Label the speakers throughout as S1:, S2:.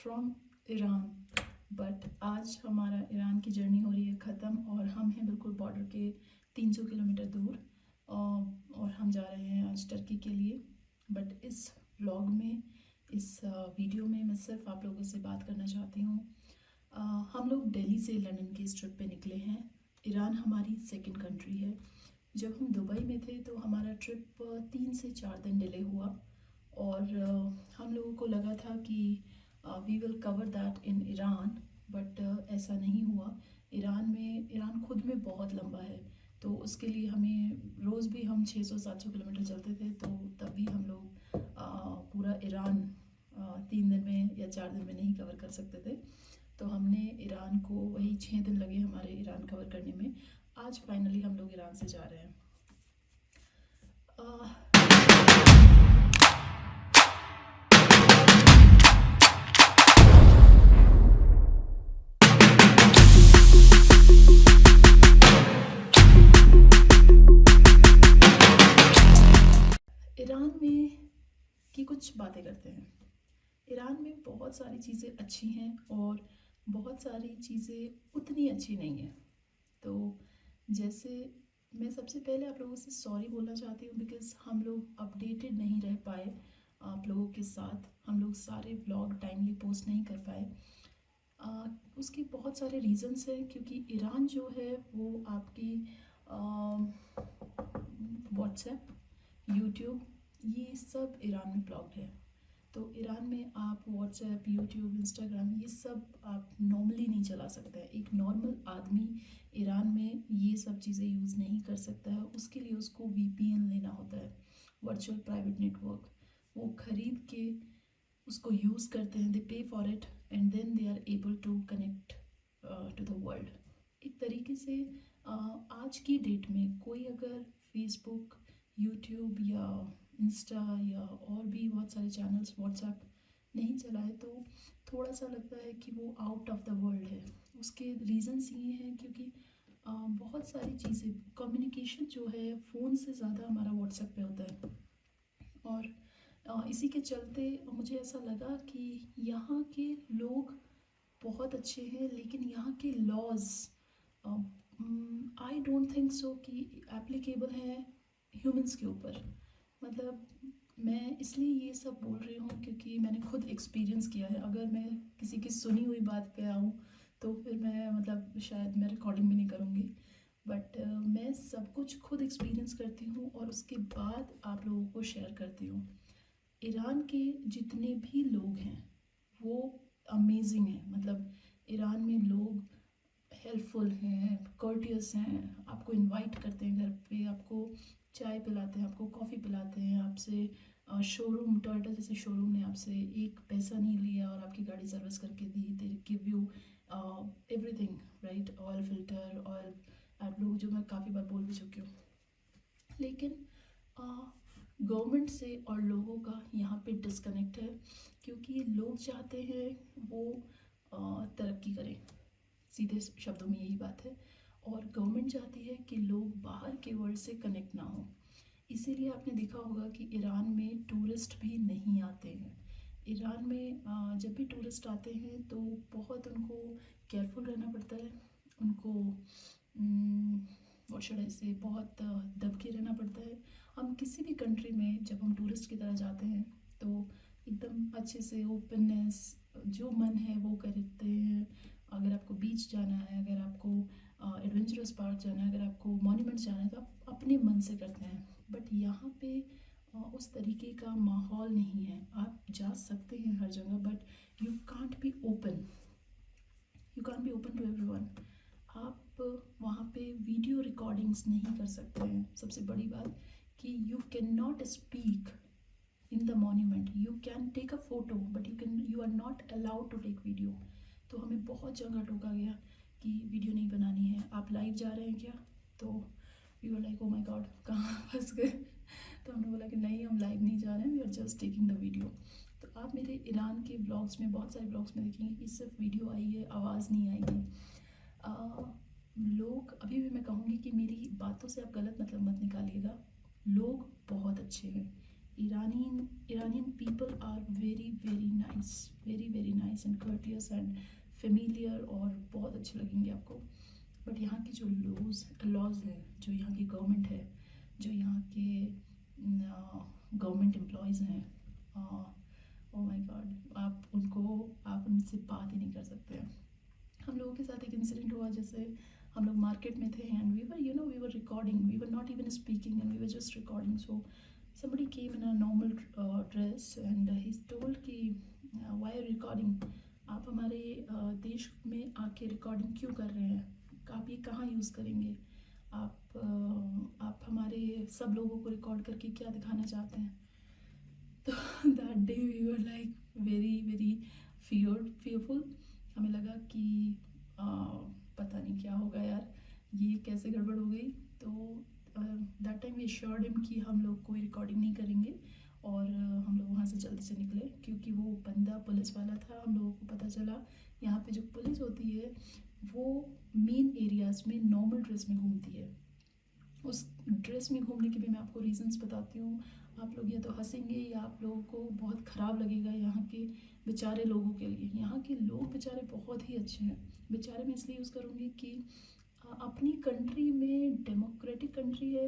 S1: From Iran. But आज हमारा Iran की जर्नी हो रही है ख़त्म और हम हैं बिल्कुल बॉर्डर के 300 किलोमीटर दूर। और हम जा रहे हैं आज टर्की के लिए। बट इस व्लॉग में, इस वीडियो में मैं सिर्फ आप लोगों से बात करना चाहती हूँ। हम लोग दिल्ली से लंदन की इस ट्रिप पे निकले हैं। ईरान हमारी सेकंड कंट्री है। जब हम दुबई में थे तो हमारा ट्रिप 3 से 4 दिन डिले हुआ और हम लोगों को लगा था कि we will cover that in Iran. But ऐसा नहीं हुआ। ईरान खुद में बहुत लंबा है, तो उसके लिए हमें रोज़ भी हम 600-700 किलोमीटर चलते थे, तो तब भी हम लोग पूरा ईरान 3 दिन में या 4 दिन में नहीं कवर कर सकते थे। तो हमने ईरान को वही 6 दिन लगे हमारे ईरान कवर करने में। आज फाइनली हम लोग ईरान से जा रहे हैं। ईरान में की कुछ बातें करते हैं। ईरान में बहुत सारी चीज़ें अच्छी हैं और बहुत सारी चीज़ें उतनी अच्छी नहीं हैं। तो जैसे मैं सबसे पहले आप लोगों से सॉरी बोलना चाहती हूँ बिकॉज़ हम लोग अपडेटेड नहीं रह पाए आप लोगों के साथ। हम लोग सारे व्लॉग टाइमली पोस्ट नहीं कर पाए। उसके बहुत सारे रीज़न्स हैं, क्योंकि ईरान जो है वो आपकी व्हाट्सएप, यूट्यूब, ये सब ईरान में ब्लॉक्ड है। तो ईरान में आप व्हाट्सएप, यूट्यूब, इंस्टाग्राम ये सब आप नॉर्मली नहीं चला सकते हैं। एक नॉर्मल आदमी ईरान में ये सब चीज़ें यूज़ नहीं कर सकता है। उसके लिए उसको वीपीएन लेना होता है, वर्चुअल प्राइवेट नेटवर्क। वो खरीद के उसको यूज़ करते हैं, they pay for it and then they are able to connect to the world. एक तरीके से आज की डेट में कोई अगर फेसबुक, यूट्यूब या इंस्टा या और भी बहुत सारे चैनल्स, व्हाट्सएप नहीं चलाए तो थोड़ा सा लगता है कि वो आउट ऑफ द वर्ल्ड है। उसके रीज़न्स ये हैं क्योंकि बहुत सारी चीज़ें, कम्युनिकेशन जो है फ़ोन से ज़्यादा हमारा व्हाट्सएप पे होता है। और इसी के चलते मुझे ऐसा लगा कि यहाँ के लोग बहुत अच्छे हैं, लेकिन यहाँ के laws I don't think so कि एप्लीकेबल हैं ह्यूमंस के ऊपर। मतलब मैं इसलिए ये सब बोल रही हूँ क्योंकि मैंने खुद एक्सपीरियंस किया है। अगर मैं किसी की सुनी हुई बात पे आऊँ तो फिर मैं मतलब शायद मैं रिकॉर्डिंग भी नहीं करूँगी। बट मैं सब कुछ खुद एक्सपीरियंस करती हूँ और उसके बाद आप लोगों को शेयर करती हूँ। ईरान के जितने भी लोग हैं वो अमेजिंग हैं। मतलब ईरान में लोग हेल्पफुल हैं, कर्टियस हैं, आपको इनवाइट करते हैं घर पे, आपको चाय पिलाते हैं, आपको कॉफ़ी पिलाते हैं, आपसे शोरूम, टोयोटा जैसे शोरूम ने आपसे एक पैसा नहीं लिया और आपकी गाड़ी सर्विस करके दी। They give you everything, right? Oil filter, oil AdBlue, जो मैं काफ़ी बार बोल भी चुकी हूँ। लेकिन गवर्नमेंट से और लोगों का यहाँ पे डिस्कनेक्ट है, क्योंकि लोग चाहते हैं वो तरक्की करें। सीधे शब्दों में यही बात है। और गवर्नमेंट चाहती है कि लोग बाहर के वर्ल्ड से कनेक्ट ना हो। इसीलिए आपने देखा होगा कि ईरान में टूरिस्ट भी नहीं आते हैं। ईरान में जब भी टूरिस्ट आते हैं तो बहुत उनको केयरफुल रहना पड़ता है। उनको और शुड से बहुत दब के रहना पड़ता है। हम किसी भी कंट्री में जब हम टूरिस्ट की तरह जाते हैं तो एकदम अच्छे से ओपननेस, जो मन है वो करते हैं। अगर आपको बीच जाना है, अगर आपको एडवेंचरस पार्क जाना है, अगर आपको मॉन्यूमेंट्स जाना है तो आप अपने मन से करते हैं। बट यहाँ पे उस तरीके का माहौल नहीं है। आप जा सकते हैं हर जगह, but you can't be open, you can't be open to everyone. आप वहाँ पे वीडियो रिकॉर्डिंग्स नहीं कर सकते हैं। सबसे बड़ी बात कि you can not speak in the monument. You can take a photo but you are not allowed to take video. तो हमें बहुत जगह टोका गया कि वीडियो नहीं बनानी है, आप लाइव जा रहे हैं क्या? तो we were like oh my God, कहाँ फंस गए। तो हमने बोला कि नहीं, हम लाइव नहीं जा रहे हैं, we are just taking the video. तो आप मेरे ईरान के ब्लॉग्स में, बहुत सारे ब्लॉग्स में देखेंगे कि सिर्फ वीडियो आई है, आवाज़ नहीं आएगी। लोग, अभी भी मैं कहूँगी कि मेरी बातों से आप गलत मतलब मत निकालिएगा, लोग बहुत अच्छे हैं। Iranian people are very nice and courteous and familiar, और बहुत अच्छे लगेंगे आपको. बट यहाँ की जो लॉज है, जो यहाँ की गवर्नमेंट है, जो यहाँ के गवर्नमेंट एम्प्लॉयज़ हैं, ओ माय गॉड, आप उनसे बात ही नहीं कर सकते हैं. हम लोगों के साथ एक इंसिडेंट हुआ, जैसे हम लोग मार्केट में थे and we were recording, we were not even speaking and we were just recording. So somebody came in a normal dress and he's told कि why are you recording, आप हमारे देश में आके रिकॉर्डिंग क्यों कर रहे हैं, आप ये कहाँ यूज़ करेंगे, आप हमारे सब लोगों को रिकॉर्ड करके क्या दिखाना चाहते हैं. तो that day we were like very fearful. हमें लगा कि पता नहीं क्या होगा यार, ये कैसे गड़बड़ हो गई. तो that time we assured him कि हम लोग कोई रिकॉर्डिंग नहीं करेंगे, और हम लोग वहाँ से जल्दी से निकले, क्योंकि वो बंदा पुलिस वाला था. हम लोगों को पता चला यहाँ पे जो पुलिस होती है वो मेन एरियाज़ में नॉर्मल ड्रेस में घूमती है. उस ड्रेस में घूमने के भी मैं आपको रीजंस बताती हूँ. आप लोग या तो हंसेंगे या आप लोगों को बहुत ख़राब लगेगा यहाँ के बेचारे लोगों के लिए. यहाँ के लोग बेचारे बहुत ही अच्छे हैं. बेचारे मैं इसलिए यूज़ करूँगी कि अपनी कंट्री में, डेमोक्रेटिक कंट्री है,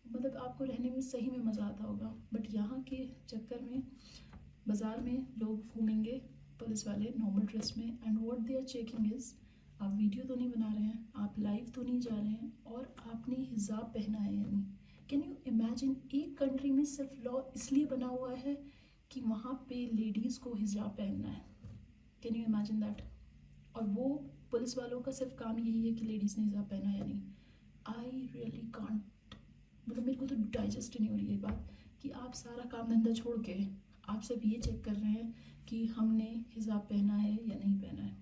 S1: मतलब आपको रहने में सही में मज़ा आता होगा. बट यहाँ के चक्कर में बाज़ार में लोग घूमेंगे पुलिस वाले नॉर्मल ड्रेस में, and what they are checking is, आप वीडियो तो नहीं बना रहे हैं, आप लाइव तो नहीं जा रहे हैं, और आपने हिजाब पहना है या नहीं. कैन यू इमेजिन, एक कंट्री में सिर्फ लॉ इसलिए बना हुआ है कि वहाँ पे लेडीज़ को हिजाब पहनना है. Can you imagine that. और वो पुलिस वालों का सिर्फ काम यही है कि लेडीज़ ने हिजाब पहना या नहीं. आई रियली कांट, मतलब मेरे को तो डाइजेस्ट नहीं हो रही है बात कि आप सारा काम धंधा छोड़ के आप सिर्फ ये चेक कर रहे हैं कि हमने हिजाब पहना है या नहीं पहना है.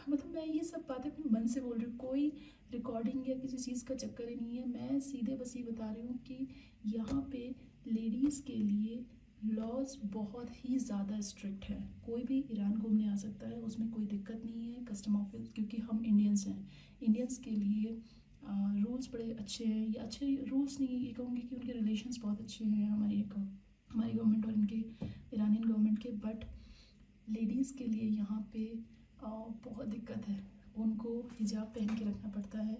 S1: मतलब मैं ये सब बातें अपने मन से बोल रही हूँ, कोई रिकॉर्डिंग या किसी चीज़ का चक्कर ही नहीं है. मैं सीधे बस ये बता रही हूँ कि यहाँ पे लेडीज़ के लिए लॉज बहुत ही ज़्यादा स्ट्रिक्ट है. कोई भी ईरान घूमने आ सकता है, उसमें कोई दिक्कत नहीं है. कस्टम ऑफिस, क्योंकि हम इंडियंस हैं, इंडियंस के लिए रूल्स बड़े अच्छे हैं. ये अच्छे रूल्स नहीं, ये कहूँगी कि उनके रिलेशंस बहुत अच्छे हैं हमारी गवर्नमेंट और इनके ईरानियन गवर्नमेंट के. बट लेडीज़ के लिए यहाँ पे बहुत दिक्कत है. उनको हिजाब पहन के रखना पड़ता है.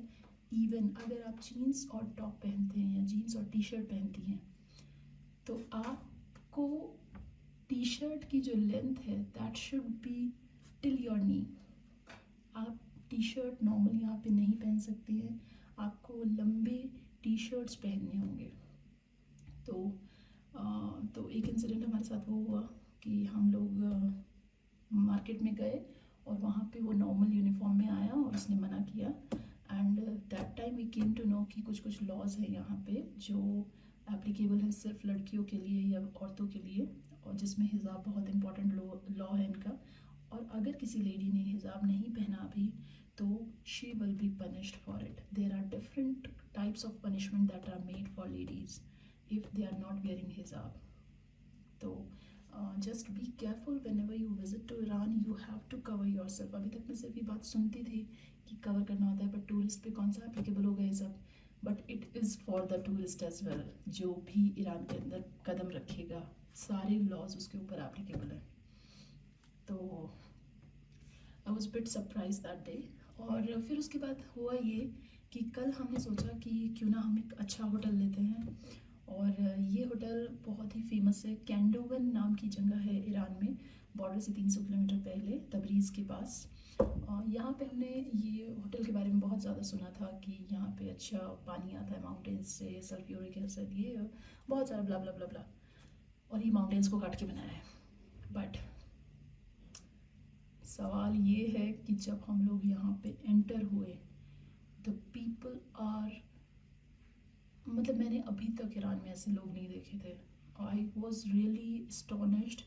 S1: इवन अगर आप जीन्स और टॉप पहनते हैं या जीन्स और टी शर्ट पहनती हैं, तो आपको टी शर्ट की जो लेंथ है that should be till your knee. आप टी शर्ट नॉर्मल यहाँ पे नहीं पहन सकती हैं, आपको लंबे टी शर्ट्स पहनने होंगे. तो एक इंसिडेंट हमारे साथ वो हुआ कि हम लोग मार्केट में गए और वहाँ पे वो नॉर्मल यूनिफॉर्म में आया और उसने मना किया. And that time we came to know कि कुछ लॉज है यहाँ पे जो एप्लीकेबल है सिर्फ लड़कियों के लिए या औरतों के लिए, और जिसमें हिजाब बहुत इंपॉर्टेंट लॉ है इनका. और अगर किसी लेडी ने हिजाब नहीं पहना अभी तो she will be punished for it. There are different types of punishment that are made for ladies if they are not wearing हिजाब. तो just be careful whenever you visit to Iran, you have to cover yourself. अभी तक मैं सिर्फ ये बात सुनती थी कि कवर करना होता है, बट टूरिस्ट पे कौन सा एप्लीकेबल होगा ये सब. But it is for the tourist as well. जो भी ईरान के अंदर कदम रखेगा सारे लॉज उसके ऊपर एप्लीकेबल है. तो I was bit surprise that day. और फिर उसके बाद हुआ ये कि कल हमने सोचा कि क्यों ना हम एक अच्छा होटल लेते हैं. और ये होटल बहुत ही फेमस है. कैंडोगन नाम की जगह है ईरान में, बॉर्डर से 300 किलोमीटर पहले, तबरीज़ के पास. यहाँ पे हमने ये होटल के बारे में बहुत ज़्यादा सुना था कि यहाँ पे अच्छा पानी आता है माउंटेन्स से, सल्फ्यूरिक एसिड, ये बहुत सारा ब्ला ब्ला ब्ला ब्ला, और ये माउंटेन्स को काट के बनाया है. बट सवाल ये है कि जब हम लोग यहाँ पे एंटर हुए, द पीपल आर, मतलब मैंने अभी तक ईरान में ऐसे लोग नहीं देखे थे. आई वॉज रियली एस्टोनिश्ड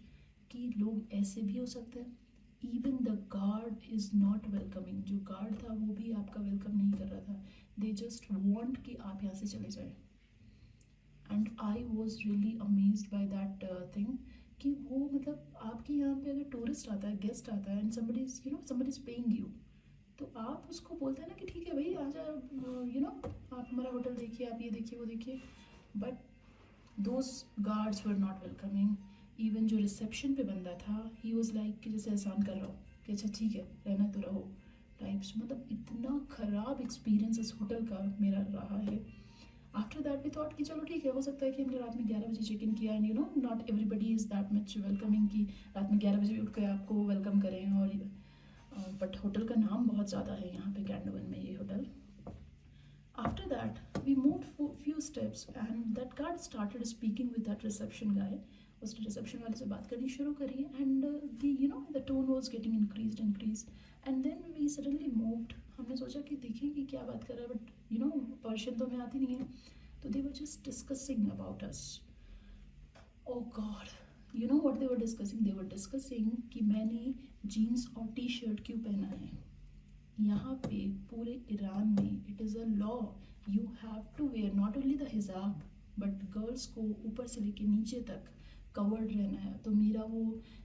S1: कि लोग ऐसे भी हो सकते हैं. Even the guard is not welcoming. जो गार्ड था वो भी आपका वेलकम नहीं कर रहा था. दे जस्ट वॉन्ट कि आप यहाँ से चले जाएं. And I was really amazed by that thing कि वो, मतलब आपके यहाँ पे अगर टूरिस्ट आता है, गेस्ट आता है, and somebody is paying you, तो आप उसको बोलते हैं ना कि ठीक है भाई आ जाओ, आप हमारा होटल देखिए, आप ये देखिए वो देखिए. But those guards were not welcoming. Even जो रिसेप्शन पे बंदा था, ही वॉज लाइक कि जैसे एहसान कर रहा हो कि अच्छा ठीक है रहना तो रहो टाइप्स. मतलब इतना ख़राब एक्सपीरियंस इस होटल का मेरा रहा है. आफ्टर दैट वी थॉट कि चलो ठीक है, हो सकता है कि हमने रात में 11 बजे चेक इन किया, and you know not everybody is that much welcoming कि रात में 11 बजे भी उठ के आपको वेलकम करें. और बट होटल का नाम बहुत ज़्यादा है यहाँ पे कैंडोवन में ये hotel. After that, we moved few steps and that guard started speaking with that reception guy. उसने रिसेप्शन वाले से बात करनी शुरू करी and the tone was getting increase and then we suddenly moved. हमने सोचा कि देखें कि क्या बात कर रहा है, बट पर्शियन तो हमें आती नहीं है. तो they were just discussing about us. Oh God, you know what they were discussing? They were discussing कि मैंने जीन्स और टी शर्ट क्यों पहना है. यहाँ पे पूरे ईरान में it is a law, you have to wear not only the हिजाब बट गर्ल्स को ऊपर से लेके नीचे तक कवर्ड रहना है. तो मेरा वो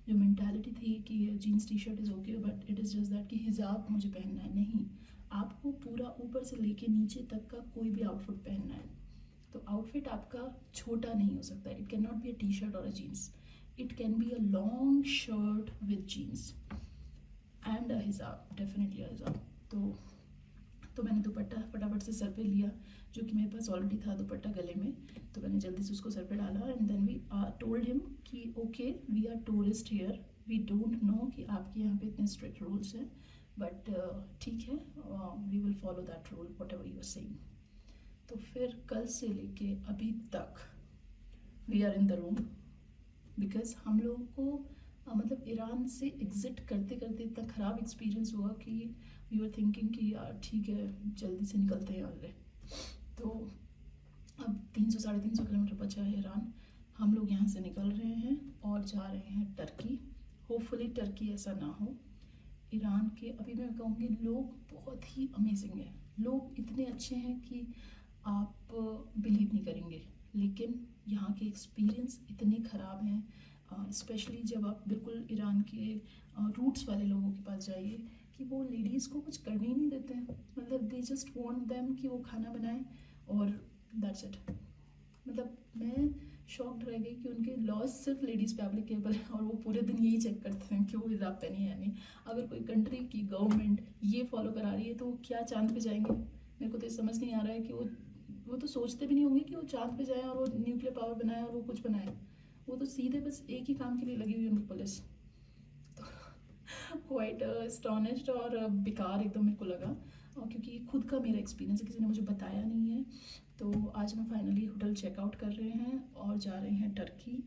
S1: जो मेंटालिटी थी कि jeans T shirt is okay but it is just that कि हिजाब मुझे पहनना है. नहीं, आपको पूरा ऊपर से लेके नीचे तक का कोई भी आउटफिट पहनना है. तो आउटफिट आपका छोटा नहीं हो सकता. It can not be a T shirt और a jeans. It can be a long shirt with jeans and a hijab, definitely अ हिजाब. तो मैंने दुपट्टा फटाफट से सर पे लिया, जो कि मेरे पास ऑलरेडी था दुपट्टा गले में. तो मैंने जल्दी से उसको सर पे डाला and then we told him कि okay we are tourist here, we don't know कि आपके यहाँ पे इतने स्ट्रिक्ट रूल्स हैं, बट ठीक है we will follow that rule whatever you are saying. तो फिर कल से लेके अभी तक we are in the room because हम लोगों को मतलब ईरान से एग्ज़िट करते करते इतना ख़राब एक्सपीरियंस हुआ कि वी वर थिंकिंग कि यार ठीक है जल्दी से निकलते हैं यहाँ से. तो अब 300-350 किलोमीटर बचा है ईरान. हम लोग यहाँ से निकल रहे हैं और जा रहे हैं टर्की. होपफुली टर्की ऐसा ना हो. ईरान के अभी मैं कहूँगी लोग बहुत ही अमेजिंग हैं. लोग इतने अच्छे हैं कि आप बिलीव नहीं करेंगे. लेकिन यहाँ के एक्सपीरियंस इतने ख़राब हैं, स्पेशली जब आप बिल्कुल ईरान के रूट्स वाले लोगों के पास जाइए कि वो लेडीज़ को कुछ करने ही नहीं देते हैं. मतलब दे जस्ट वांट देम कि वो खाना बनाएं और दैट्स इट. मतलब मैं शॉक्ड रह गई कि उनके लॉज सिर्फ लेडीज़ पे एप्लीकेबल हैं और वो पूरे दिन यही चेक करते हैं कि वो हिजाब पहनी है या नहीं. अगर कोई कंट्री की गवर्नमेंट ये फॉलो करा रही है तो वो क्या चांद पे जाएंगे? मेरे को तो समझ नहीं आ रहा है कि वो तो सोचते भी नहीं होंगे कि वो चांद पे जाएँ और वो न्यूक्लियर पावर बनाए और वो कुछ बनाए. वो तो सीधे बस एक ही काम के लिए लगी हुई है उनकी पुलिस. तो क्वाइट एस्टोनिश्ड और बेकार एकदम मेरे को लगा, क्योंकि खुद का मेरा एक्सपीरियंस है, किसी ने मुझे बताया नहीं है. तो आज हम फाइनली होटल चेकआउट कर रहे हैं और जा रहे हैं टर्की.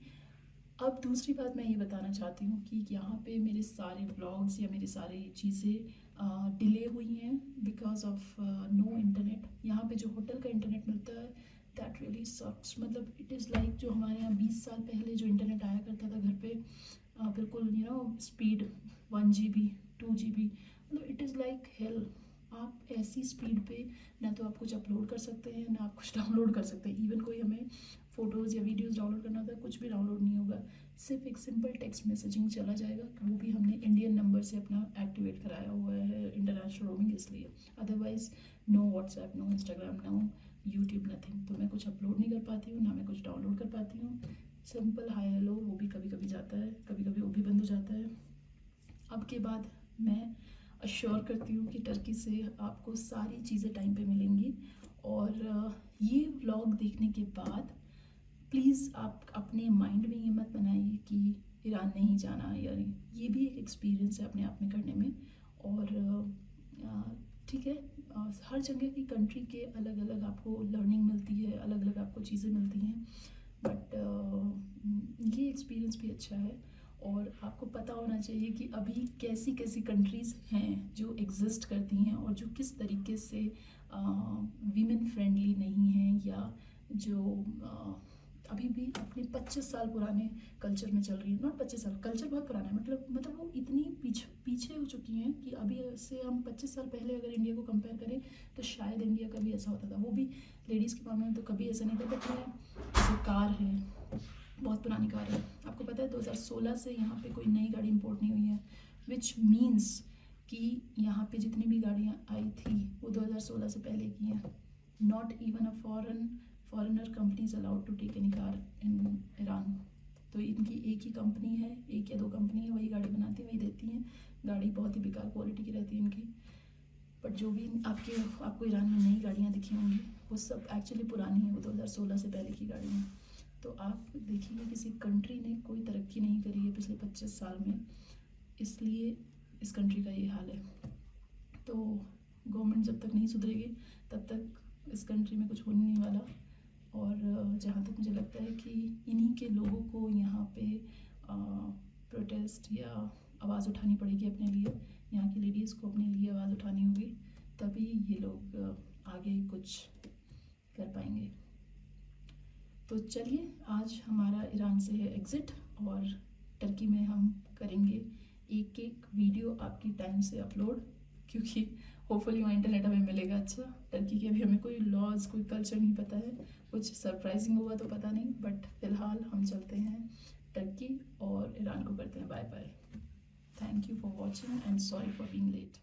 S1: अब दूसरी बात मैं ये बताना चाहती हूँ कि यहाँ पे मेरे सारे व्लॉग्स या मेरी सारी चीज़ें डिले हुई हैं बिकॉज ऑफ नो इंटरनेट. यहाँ पे जो होटल का इंटरनेट मिलता है दैट रियली सक्स. मतलब इट इज़ लाइक जो हमारे यहाँ 20 साल पहले जो इंटरनेट आया करता था घर पे, बिल्कुल स्पीड 1 GB 2 GB, मतलब इट इज़ लाइक हेल. आप ऐसी स्पीड पे ना तो आप कुछ अपलोड कर सकते हैं ना आप कुछ डाउनलोड कर सकते हैं. इवन कोई हमें फ़ोटोज़ या वीडियोज़ डाउनलोड करना होता है, कुछ भी डाउनलोड नहीं होगा. सिर्फ एक सिंपल टेक्स्ट मैसेजिंग चला जाएगा, वो भी हमने इंडियन नंबर से अपना एक्टिवेट कराया हुआ है इंटरनेशनल रोमिंग इसलिए. Otherwise no WhatsApp, no Instagram, no YouTube, nothing. तो मैं कुछ अपलोड नहीं कर पाती हूँ, ना मैं कुछ डाउनलोड कर पाती हूँ. सिंपल हाय हेलो वो भी कभी कभी जाता है, कभी कभी वो भी बंद हो जाता है. अब के बाद मैं अश्योर करती हूँ कि टर्की से आपको सारी चीज़ें टाइम पे मिलेंगी. और ये व्लॉग देखने के बाद प्लीज़ आप अपने माइंड में ये मत बनाइए कि ईरान नहीं जाना, या ये भी एक एक्सपीरियंस है अपने आप में करने में. और ठीक है, हर जगह की कंट्री के अलग अलग आपको लर्निंग मिलती है, अलग अलग आपको चीज़ें मिलती हैं. बट ये एक्सपीरियंस भी अच्छा है. और आपको पता होना चाहिए कि अभी कैसी कैसी कंट्रीज़ हैं जो एग्जिस्ट करती हैं और जो किस तरीके से वीमेन फ्रेंडली नहीं हैं, या जो अभी भी अपने 25 साल पुराने कल्चर में चल रही है. नॉट 25 साल, कल्चर बहुत पुराना है, मतलब वो इतनी पीछे हो चुकी हैं कि अभी से हम 25 साल पहले अगर इंडिया को कंपेयर करें तो शायद इंडिया का भी ऐसा होता था. वो भी लेडीज़ के मामले में तो कभी ऐसा नहीं था. बट जैसे कार है, बहुत पुरानी कार है. आपको पता है 2016 से यहाँ पे कोई नई गाड़ी इंपोर्ट नहीं हुई है, विच मीन्स कि यहाँ पे जितनी भी गाड़ियाँ आई थी वो 2016 से पहले की हैं. Not even a foreigner companies allowed to take any car in Iran. तो इनकी एक ही कंपनी है, एक या दो कंपनी है, वही गाड़ी बनाती है, वही देती हैं। गाड़ी बहुत ही बेकार क्वालिटी की रहती है इनकी। बट जो भी आपको ईरान में नई गाड़ियाँ दिखी होंगी वो सब एक्चुअली पुरानी है, वो 2016 से पहले की गाड़ी हैं। तो आप देखिए किसी कंट्री ने कोई तरक्की नहीं करी है पिछले 25 साल में, इसलिए इस कंट्री का ये हाल है। तो गवर्नमेंट जब तक नहीं सुधरेगी तब तक इस कंट्री में कुछ होने नहीं वाला। और जहाँ तक मुझे लगता है कि इन्हीं के लोगों को यहाँ पे प्रोटेस्ट या आवाज़ उठानी पड़ेगी अपने लिए, यहाँ की लेडीज़ को अपने लिए आवाज़ उठानी होगी, तभी ये लोग आगे कुछ कर पाएंगे। तो चलिए, आज हमारा ईरान से है एग्ज़िट, और टर्की में हम करेंगे एक एक वीडियो आपकी टाइम से अपलोड, क्योंकि होपफुली वहाँ इंटरनेट हमें मिलेगा अच्छा। टर्की के अभी हमें कोई लॉज, कोई कल्चर नहीं पता है, कुछ सरप्राइजिंग होगा तो पता नहीं, बट फ़िलहाल हम चलते हैं टर्की और ईरान को करते हैं bye bye. Thank you for watching and sorry for being late.